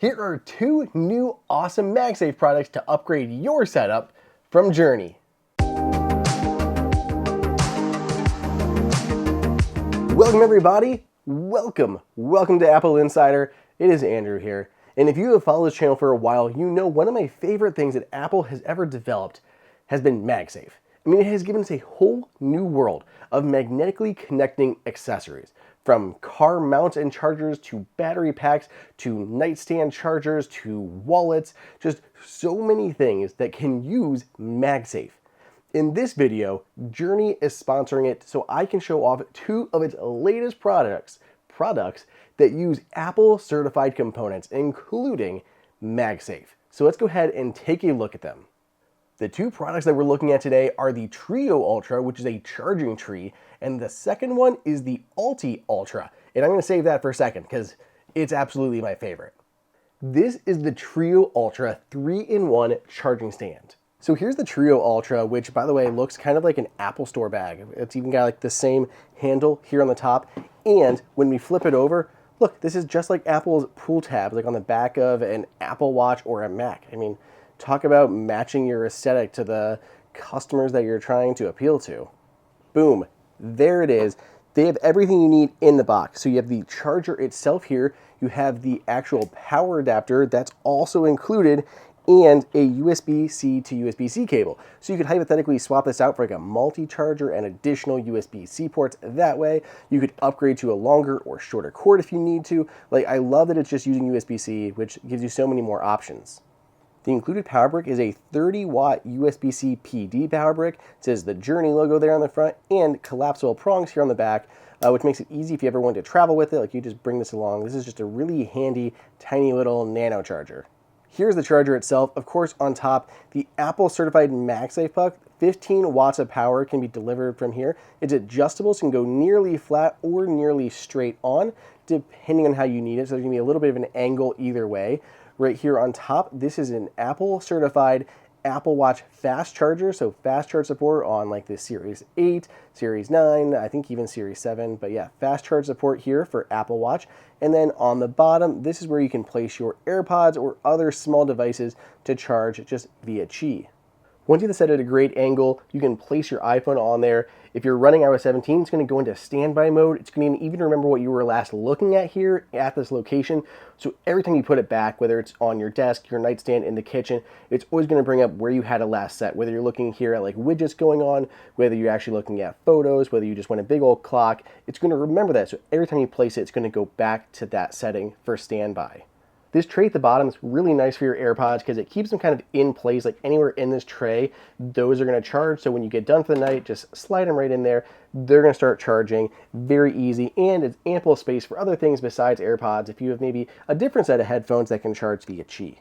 Here are two new awesome MagSafe products to upgrade your setup from Journey. Welcome everybody, welcome to AppleInsider. It is Andrew here, and if you have followed this channel for a while, you know one of my favorite things that Apple has ever developed has been MagSafe. I mean, it has given us a whole new world of magnetically connecting accessories. From car mounts and chargers to battery packs to nightstand chargers to wallets, just so many things that can use MagSafe. In this video, Journey is sponsoring it so I can show off two of its latest products that use Apple certified components, including MagSafe. So let's go ahead and take a look at them. The two products that we're looking at today are the Trio Ultra, which is a charging tree, and the second one is the Alti Ultra. And I'm going to save that for a second because it's absolutely my favorite. This is the Trio Ultra 3-in-1 charging stand. So here's the Trio Ultra, which by the way looks kind of like an Apple Store bag. It's even got like the same handle here on the top. And when we flip it over, look, this is just like Apple's pull tab, like on the back of an Apple Watch or a Mac. I mean, talk about matching your aesthetic to the customers that you're trying to appeal to. Boom, there it is. They have everything you need in the box. So you have the charger itself here, you have the actual power adapter that's also included, and a USB-C to USB-C cable. So you could hypothetically swap this out for like a multi-charger and additional USB-C ports. That way you could upgrade to a longer or shorter cord if you need to. Like, I love that it's just using USB-C, which gives you so many more options. The included power brick is a 30-watt USB-C PD power brick. It says the Journey logo there on the front and collapsible prongs here on the back, which makes it easy if you ever want to travel with it. Like, you just bring this along. This is just a really handy, tiny little nano charger. Here's the charger itself. Of course, on top, the Apple certified MagSafe puck. 15 watts of power can be delivered from here. It's adjustable, so it can go nearly flat or nearly straight on, depending on how you need it. So there's gonna be a little bit of an angle either way. Right here on top, this is an Apple certified Apple Watch fast charger, so fast charge support on like the Series 8, Series 9, I think even Series 7, but yeah, fast charge support here for Apple Watch. And then on the bottom, this is where you can place your AirPods or other small devices to charge just via Qi. Once you have this set at a great angle, you can place your iPhone on there. If you're running iOS 17, it's going to go into standby mode. It's going to even remember what you were last looking at here at this location. So every time you put it back, whether it's on your desk, your nightstand, in the kitchen, it's always going to bring up where you had it last set. Whether you're looking here at like widgets going on, whether you're actually looking at photos, whether you just want a big old clock, it's going to remember that. So every time you place it, it's going to go back to that setting for standby. This tray at the bottom is really nice for your AirPods because it keeps them kind of in place, like anywhere in this tray, those are going to charge. So when you get done for the night, just slide them right in there. They're going to start charging. Very easy, and it's ample space for other things besides AirPods if you have maybe a different set of headphones that can charge via Qi.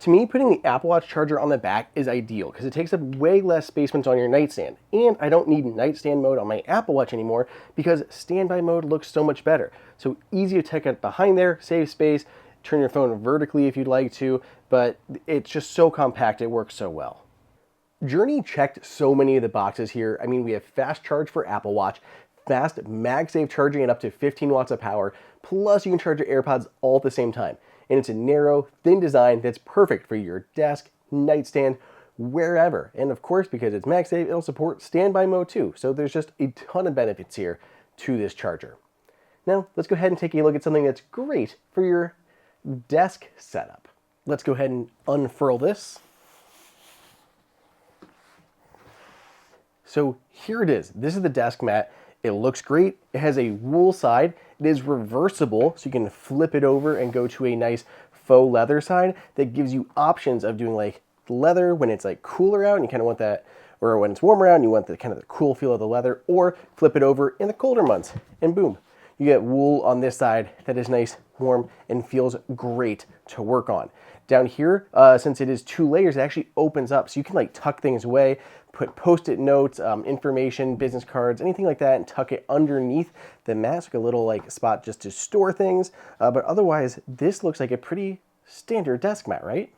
To me, putting the Apple Watch charger on the back is ideal because it takes up way less space when it's on your nightstand. And I don't need nightstand mode on my Apple Watch anymore because standby mode looks so much better. So easy to take it behind there, save space, turn your phone vertically if you'd like to, but it's just so compact, it works so well. Journey checked so many of the boxes here. I mean, we have fast charge for Apple Watch, fast MagSafe charging at up to 15 watts of power, plus you can charge your AirPods all at the same time. And it's a narrow, thin design that's perfect for your desk, nightstand, wherever. And of course, because it's MagSafe, it'll support standby mode too. So there's just a ton of benefits here to this charger. Now, let's go ahead and take a look at something that's great for your desk setup. Let's go ahead and unfurl this. So here it is. This is the desk mat. It looks great. It has a wool side. It is reversible, so you can flip it over and go to a nice faux leather side that gives you options of doing like leather when it's like cooler out and you kind of want that, or when it's warmer out and you want the kind of the cool feel of the leather, or flip it over in the colder months and boom, you get wool on this side that is nice, warm, and feels great to work on. Down here, since it is 2 layers, it actually opens up so you can like tuck things away, put post-it notes, information, business cards, anything like that, and tuck it underneath the mat, like a little like spot just to store things. But otherwise, this looks like a pretty standard desk mat, right?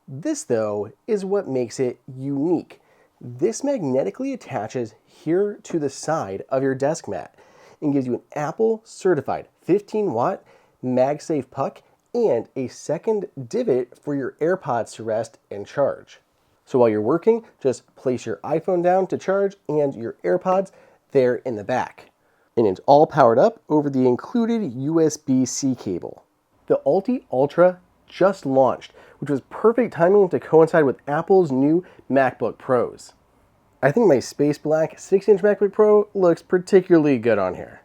This though is what makes it unique. This magnetically attaches here to the side of your desk mat and gives you an Apple certified 15-watt MagSafe puck and a second divot for your AirPods to rest and charge. So while you're working, just place your iPhone down to charge and your AirPods there in the back. And it's all powered up over the included USB-C cable. The Alti Ultra just launched, which was perfect timing to coincide with Apple's new MacBook Pros. I think my space black 6-inch MacBook Pro looks particularly good on here.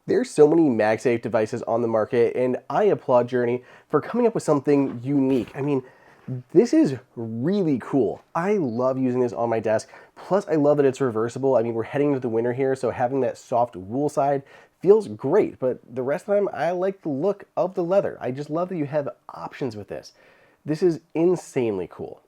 There's so many MagSafe devices on the market, and I applaud Journey for coming up with something unique. I mean, this is really cool. I love using this on my desk. Plus, I love that it's reversible. I mean, we're heading into the winter here, so having that soft wool side feels great, but the rest of the time, I like the look of the leather. I just love that you have options with this. This is insanely cool.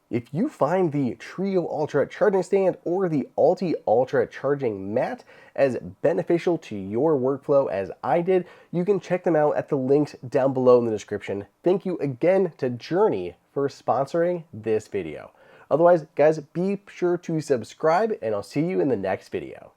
If you find the Trio Ultra charging stand or the Alti Ultra charging mat as beneficial to your workflow as I did, you can check them out at the links down below in the description. Thank you again to Journey for sponsoring this video. Otherwise, guys, be sure to subscribe and I'll see you in the next video.